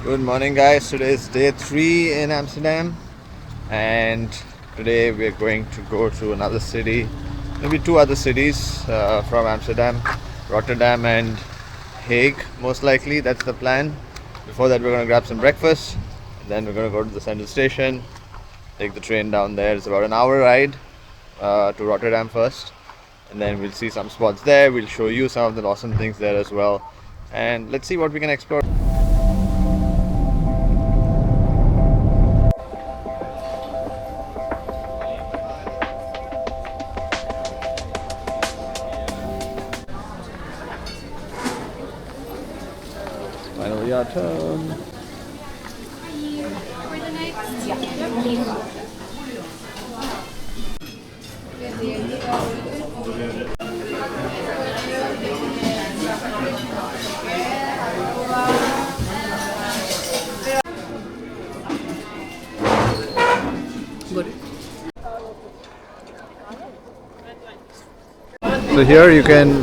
Good morning, guys. Today is day 3 in Amsterdam, and today we're going to go to another city, maybe two other cities from Amsterdam, Rotterdam and Hague, most likely. That's the plan. Before that, we're going to grab some breakfast, then we're going to go to the central station, take the train down there. It's about an hour ride to Rotterdam first, and then we'll see some spots there. We'll show you some of the awesome things there as well, and let's see what we can explore. Finally our turn. Good. So here you can,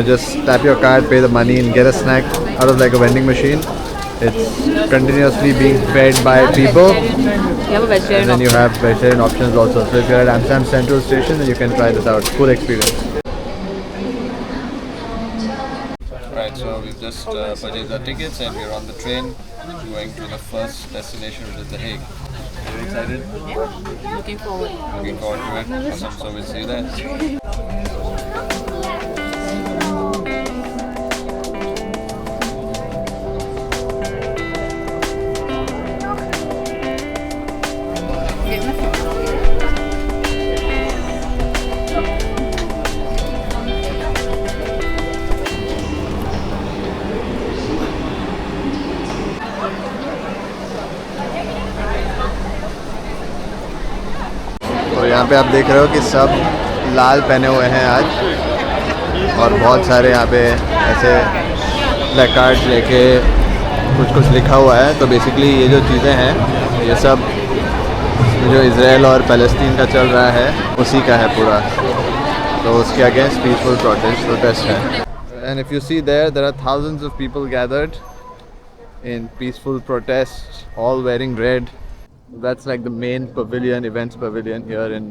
just tap your card, pay the money, and get a snack out of like a vending machine. It's continuously being fed by people, You have a and vegetarian then you option. have vegetarian options also. So if you're at Amsterdam Central Station, then you can try this out. Cool experience. Right, so we've just purchased our tickets and we're on the train going to the first destination, which is The Hague. Are you excited? Looking forward. Looking forward to it. Awesome. So we'll see you there. तो यहाँ पे आप देख रहे हो कि सब लाल पहने हुए हैं आज, और बहुत सारे यहाँ पे ऐसे प्लेकार्ड्स लेके कुछ कुछ लिखा हुआ है. तो बेसिकली ये जो चीज़ें हैं ये सब जो इज़राइल और पैलेस्टीन का चल रहा है उसी का है पूरा. तो उसके अगेंस्ट पीसफुल प्रोटेस्ट है. And if you see there are thousands of people gathered in peaceful protest, all wearing red. That's like the main pavilion, events pavilion here in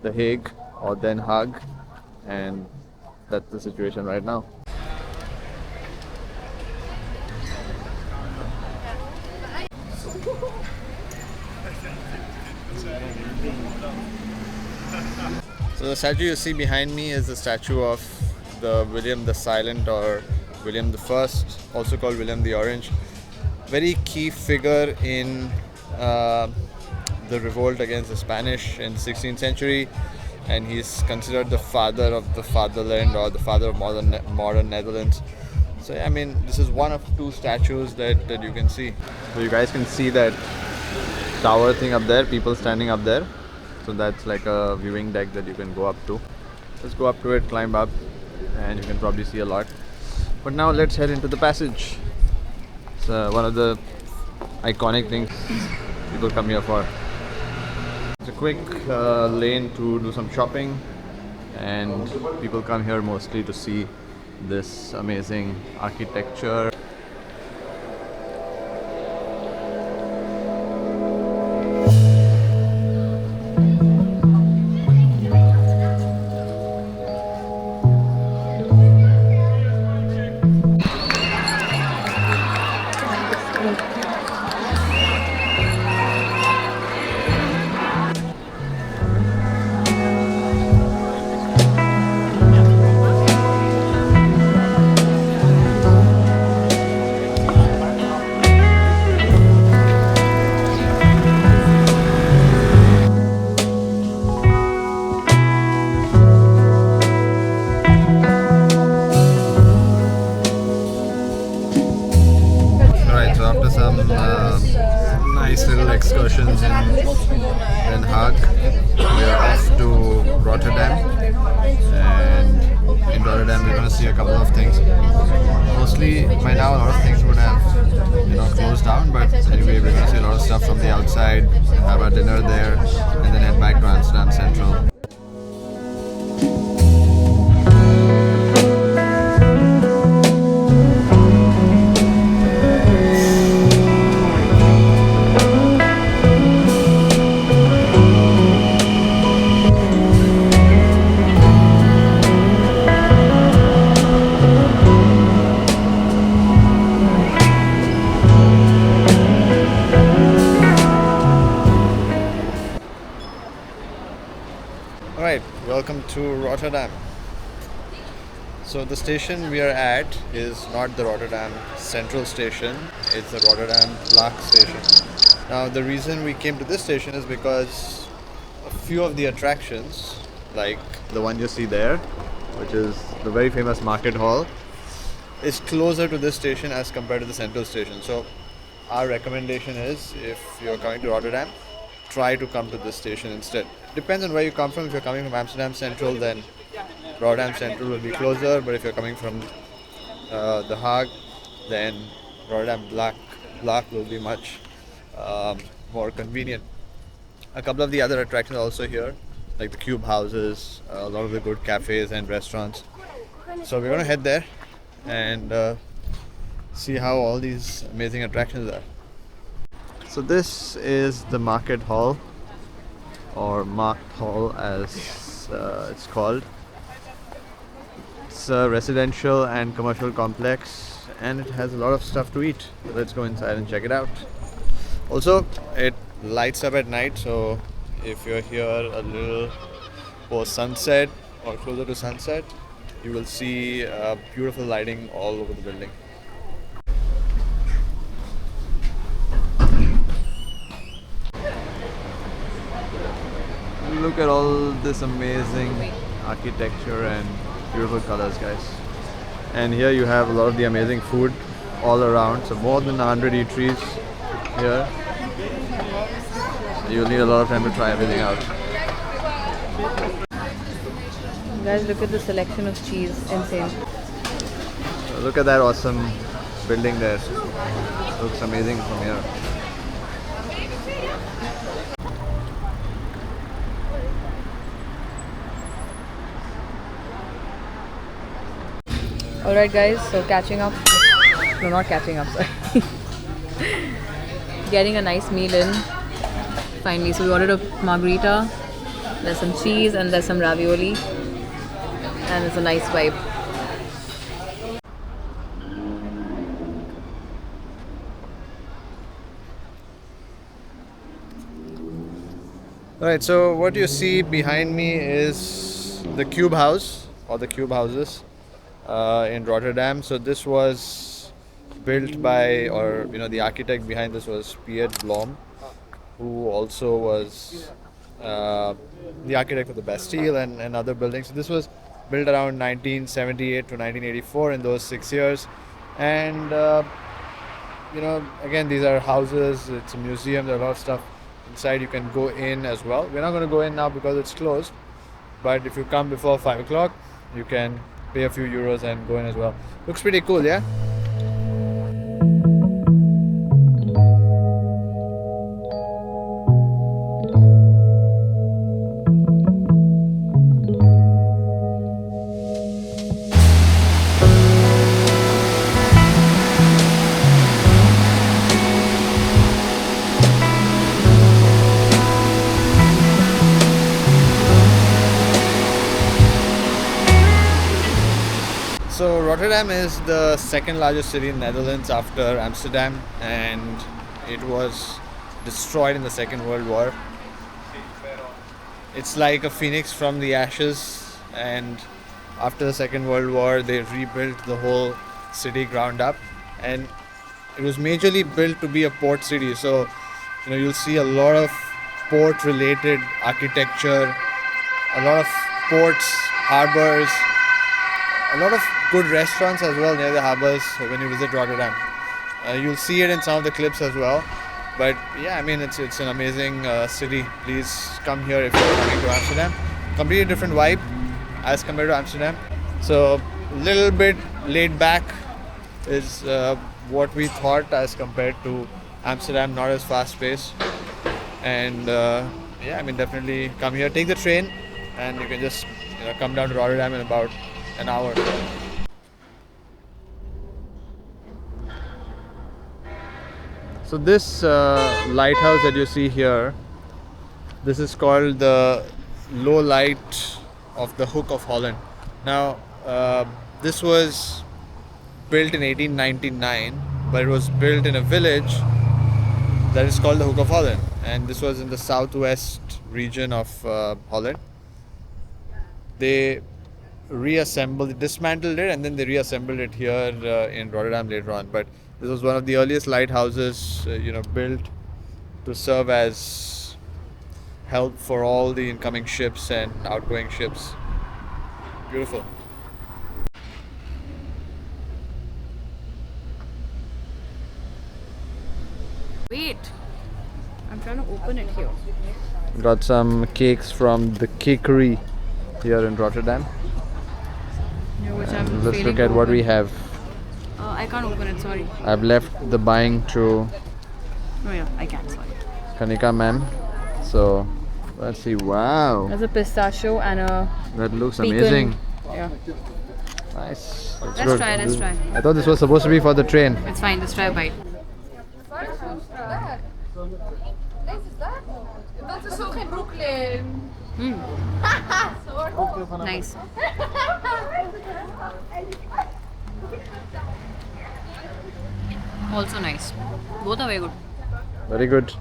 The Hague or Den Haag, and that's the situation right now. So the statue you see behind me is the statue of the William the Silent, or William the First, also called William the Orange. Very key figure in the revolt against the Spanish in the 16th century, and he's considered the father of the fatherland, or the father of modern Netherlands. So I mean, this is one of two statues that you can see. So you guys can see that tower thing up there, people standing up there. So that's like a viewing deck that you can go up to. Let's go up to it, climb up, and you can probably see a lot. But now let's head into the passage. It's one of the iconic things people come here for. It's a quick lane to do some shopping, and people come here mostly to see this amazing architecture. Nice little excursions in Den Haag. We are off to Rotterdam, and in Rotterdam we're going to see a couple of things. Mostly by now a lot of things would have closed down, but anyway we're going to see a lot of stuff from the outside, have our dinner there, and then head back to Amsterdam Central. welcome to Rotterdam. So the station we are at is not the Rotterdam Central Station, it's the Rotterdam Laak Station. Now the reason we came to this station is because a few of the attractions, like the one you see there, which is the very famous market hall, is closer to this station as compared to the Central Station. So our recommendation is, if you're coming to Rotterdam, try to come to this station instead. Depends on where you come from. If you're coming from Amsterdam Central, then Rotterdam Central will be closer. But if you're coming from the Hague, then Rotterdam Black will be much more convenient. A couple of the other attractions are also here, like the cube houses, a lot of the good cafes and restaurants. So we're going to head there and see how all these amazing attractions are. So this is the market hall, or Markt Hall as it's called. It's a residential and commercial complex, and it has a lot of stuff to eat. Let's go inside and check it out. Also, it lights up at night, so if you're here a little post sunset or closer to sunset, you will see beautiful lighting all over the building. Look at all this amazing architecture and beautiful colors, guys. And here you have a lot of the amazing food all around. So more than 100 eateries here. You'll need a lot of time to try everything out. Guys, look at the selection of cheese. Insane. Look at that awesome building there. Looks amazing from here. Alright guys, so catching up. No, not catching up, sorry. Getting a nice meal in. Finally, so we ordered a margarita. There's some cheese and there's some ravioli. And it's a nice vibe. Alright, so what you see behind me is the Cube House, or the Cube Houses in Rotterdam. So this was built by, or the architect behind this was Piet Blom, who also was the architect of the Bastille and other buildings. So this was built around 1978 to 1984, in those 6 years. And again, these are houses, it's a museum, there are a lot of stuff inside. You can go in as well. We're not going to go in now because it's closed, but if you come before 5 o'clock, you can pay a few euros and go in as well. Looks pretty cool, yeah? So Rotterdam is the second largest city in the Netherlands after Amsterdam, and it was destroyed in the Second World War. It's like a phoenix from the ashes, and after the Second World War they rebuilt the whole city ground up, and it was majorly built to be a port city. So you'll see a lot of port related architecture, a lot of ports, harbors, a lot of good restaurants as well near the harbors when you visit Rotterdam. You'll see it in some of the clips as well. But yeah, I mean, it's an amazing city. Please come here if you're coming to Amsterdam. Completely different vibe as compared to Amsterdam. So a little bit laid back is what we thought as compared to Amsterdam, not as fast paced. And yeah, I mean, definitely come here, take the train, and you can just come down to Rotterdam in about an hour. So this lighthouse that you see here, this is called the low light of the Hook of Holland. Now this was built in 1899, but it was built in a village that is called the Hook of Holland, and this was in the southwest region of Holland. they dismantled it, and then they reassembled it here in Rotterdam later on. But this was one of the earliest lighthouses, built to serve as help for all the incoming ships and outgoing ships. Beautiful. Wait, I'm trying to open it here. Got some cakes from the cakery here in Rotterdam. Yeah, which I'm Let's failing look at to what we open. have. I can't open it, sorry. I've left the buying to Oh yeah, I can, sorry. Kanika ma'am. So let's see. Wow, There's a pistachio and a that looks pecan. amazing. Yeah. Nice. That's Let's good. try, let's try. I thought this was supposed to be for the train. It's fine, let's try a bite. Dat is zo geen Brooklyn. Nice. Also nice. Both are very good. Very good.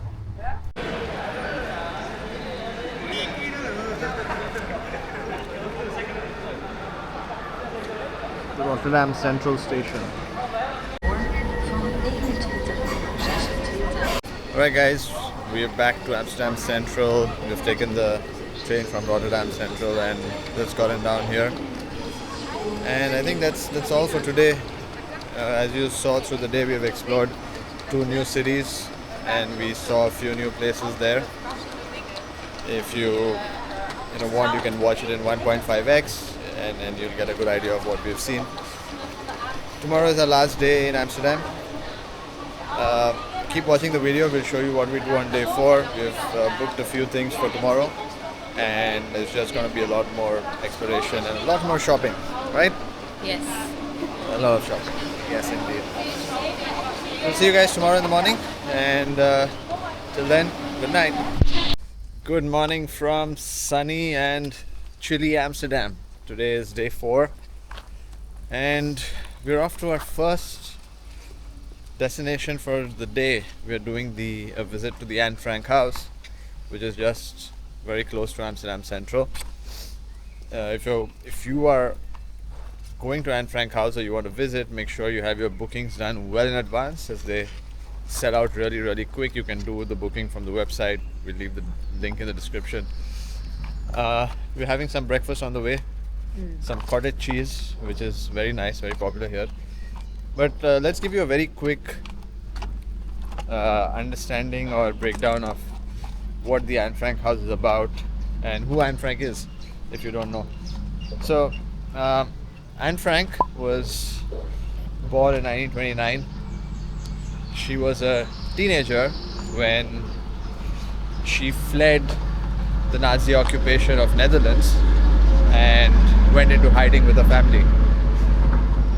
The Rotterdam Central Station. Alright guys, we are back to Amsterdam Central. We've taken the train from Rotterdam Central and just gotten down here. And I think that's all for today. As you saw through the day, we have explored 2 new cities and we saw a few new places there. If you want, you can watch it in 1.5x and you'll get a good idea of what we've seen. Tomorrow is our last day in Amsterdam. Keep watching the video, we'll show you what we do on day 4. We've booked a few things for tomorrow and it's just going to be a lot more exploration and a lot more shopping, right? Yes. A lot of shopping. Yes, indeed. We'll see you guys tomorrow in the morning and till then, good night. Good morning from sunny and chilly Amsterdam. Today is day 4 and we're off to our first destination for the day. We're doing a visit to the Anne Frank house, which is just very close to Amsterdam Central. If you are going to Anne Frank house or you want to visit, make sure you have your bookings done well in advance, as they sell out really quick. You can do the booking from the website. We'll leave the link in the description. We're having some breakfast on the way, some cottage cheese, which is very nice, very popular here. But let's give you a very quick understanding or breakdown of what the Anne Frank house is about and who Anne Frank is, if you don't know. So Anne Frank was born in 1929. She was a teenager when she fled the Nazi occupation of Netherlands and went into hiding with her family.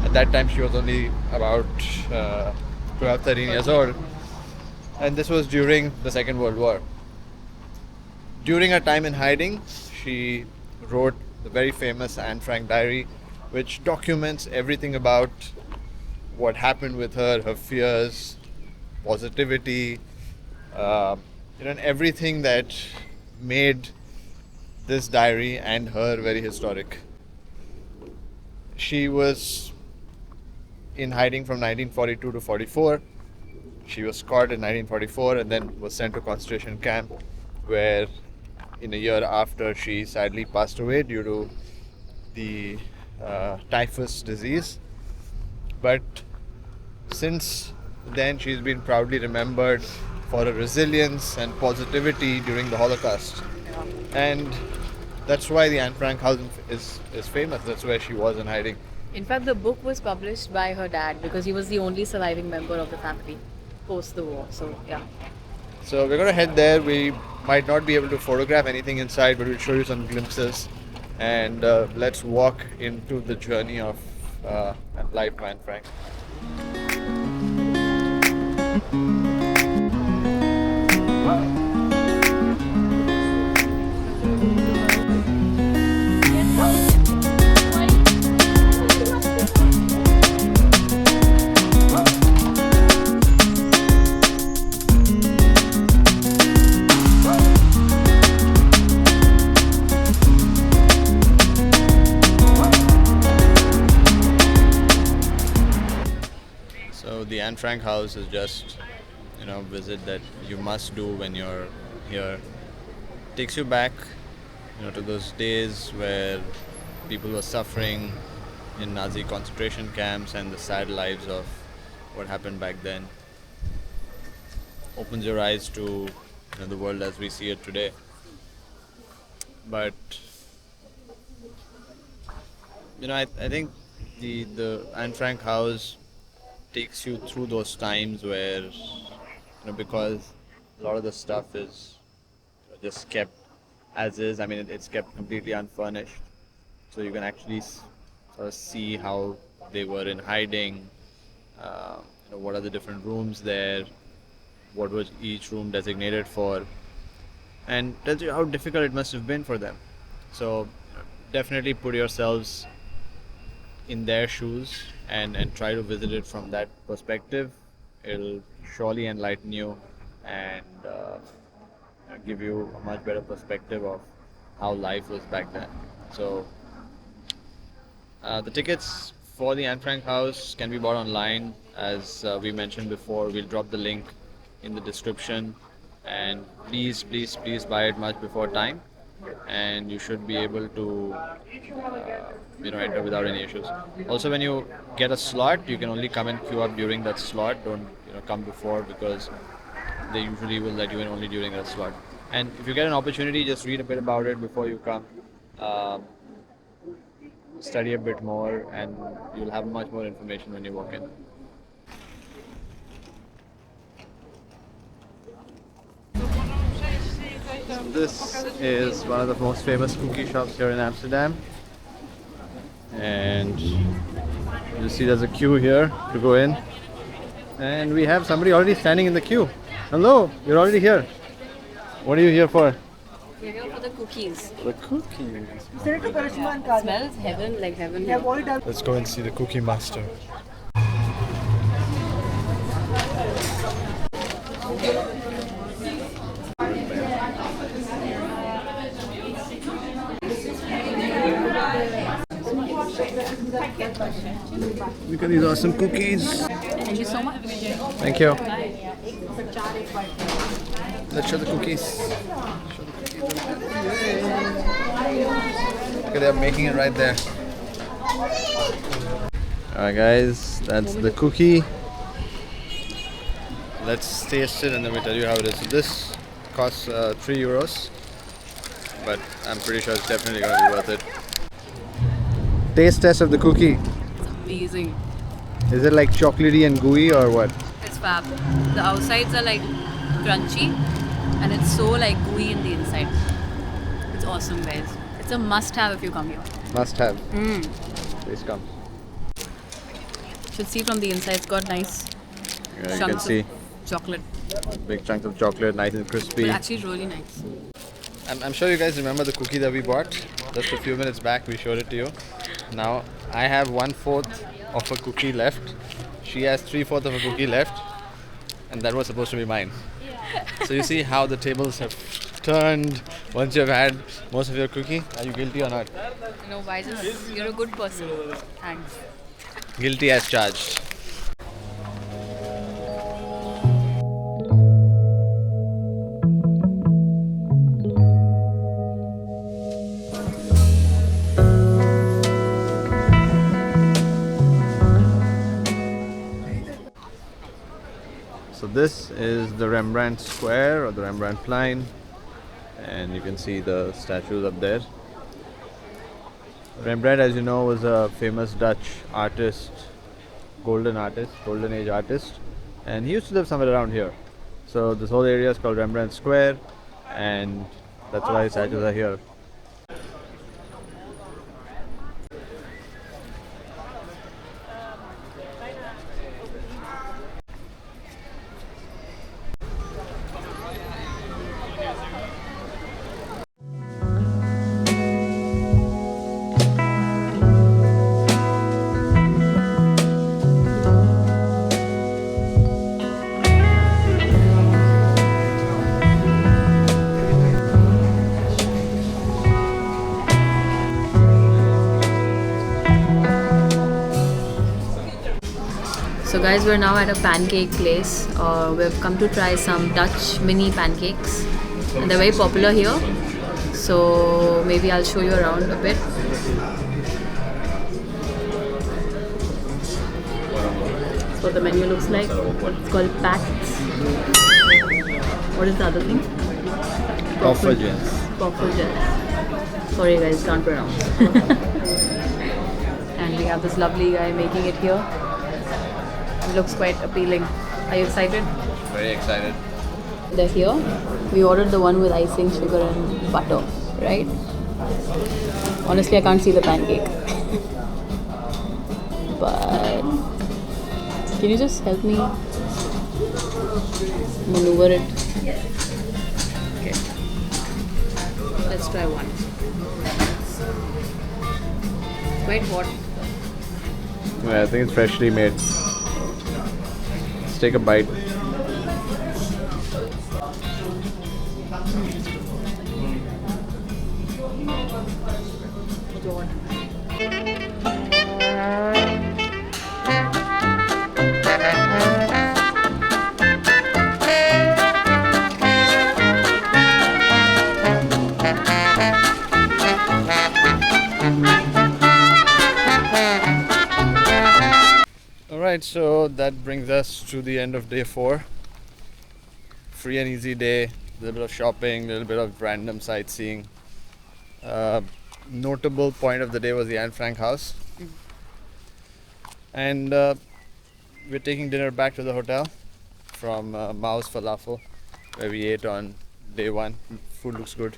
At that time she was only about 12-13 years old, and this was during the Second World War. During her time in hiding, she wrote the very famous Anne Frank diary, which documents everything about what happened with her, her fears, positivity, and everything that made this diary and her very historic. She was in hiding from 1942 to 44. She was caught in 1944 and then was sent to a concentration camp, where in a year after she sadly passed away due to the typhus disease. But since then she's been proudly remembered for her resilience and positivity during the Holocaust. And that's why the Anne Frank house is famous. That's where she was in hiding. In fact, the book was published by her dad because he was the only surviving member of the family post the war. So yeah. So we're going to head there. We might not be able to photograph anything inside, but we'll show you some glimpses. And let's walk into the journey of life of Anne Frank. Anne Frank house is just, visit that you must do when you're here. Takes you back, to those days where people were suffering in Nazi concentration camps and the sad lives of what happened back then. Opens your eyes to the world as we see it today. But I think the Anne Frank house takes you through those times where because a lot of the stuff is just kept as is. I mean, it's kept completely unfurnished, so you can actually sort of see how they were in hiding. What are the different rooms there? What was each room designated for? And tells you how difficult it must have been for them. So definitely put yourselves in their shoes and try to visit it from that perspective. It'll surely enlighten you and give you a much better perspective of how life was back then. So the tickets for the Anne Frank house can be bought online. As we mentioned before, we'll drop the link in the description, and please buy it much before time, and you should be able to enter without any issues. Also, when you get a slot, you can only come and queue up during that slot. Don't come before, because they usually will let you in only during that slot. And if you get an opportunity, just read a bit about it before you come. Study a bit more, and you'll have much more information when you walk in. This is one of the most famous cookie shops here in Amsterdam, and you see there's a queue here to go in, and we have somebody already standing in the queue. Hello, you're already here. What are you here for? We're here for the cookies. The cookies. It smells heaven, like heaven. Let's go and see the cookie master. Look at these awesome cookies. Thank you so much. Thank you. Let's show the cookies. Look at them making it right there. Alright guys, that's the cookie. Let's taste it and then we'll tell you how it is. So this costs €3, but I'm pretty sure it's definitely going to be worth it. Taste test of the cookie. It's amazing. Is it like chocolatey and gooey or what? It's fab. The outsides are like crunchy, and it's so like gooey in the inside. It's awesome, guys. It's a must-have if you come here. Must have. Please come. You should see from the inside. It's got nice Yeah, you can chunks see of chocolate. big chunks of chocolate, nice and crispy. But actually, really nice. I'm sure you guys remember the cookie that we bought. Just a few minutes back, we showed it to you. Now, I have 1/4 of a cookie left. She has 3/4 of a cookie left. And that was supposed to be mine. So you see how the tables have turned once you've had most of your cookie. Are you guilty or not? No, why just? You're a good person. Thanks. Guilty as charged. So this is the Rembrandt Square or the Rembrandtplein, and you can see the statues up there. Rembrandt, as you know, was a famous Dutch artist, golden age artist, and he used to live somewhere around here. So this whole area is called Rembrandt Square, and that's why his statues are here. guys, we're now at a pancake place. We've come to try some Dutch mini pancakes, and they're very popular here. So maybe I'll show you around a bit. That's what the menu looks like. It's called Packs. What is the other thing? Poffertjes. Sorry guys, can't pronounce. And we have this lovely guy making it here. It looks quite appealing. Are you excited? Very excited. They're here. We ordered the one with icing, sugar and butter, right? Honestly, I can't see the pancake. But can you just help me maneuver it? Okay. Let's try one. It's quite hot. Yeah, I think it's freshly made. Let's take a bite. Alright, so that brings us to the end of day 4. Free and easy day, a little bit of shopping, a little bit of random sightseeing. Notable point of the day was the Anne Frank house. And we're taking dinner back to the hotel from Mao's Falafel, where we ate on day 1. Food looks good.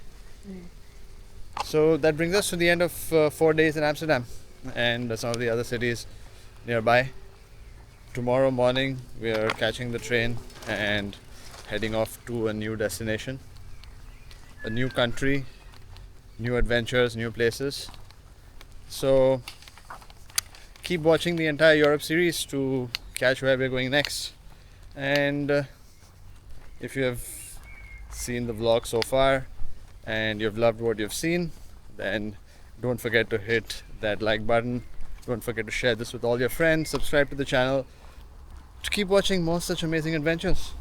So that brings us to the end of 4 days in Amsterdam and some of the other cities nearby. Tomorrow morning we are catching the train and heading off to a new destination, a new country, new adventures, new places. So keep watching the entire Europe series to catch where we're going next. And if you have seen the vlog so far and you've loved what you've seen, then don't forget to hit that like button. Don't forget to share this with all your friends. Subscribe to the channel to keep watching more such amazing adventures.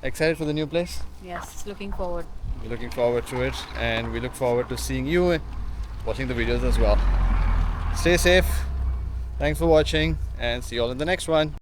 Excited for the new place? Yes, looking forward. We're looking forward to it, and we look forward to seeing you watching the videos as well. Stay safe. Thanks for watching, and see you all in the next one.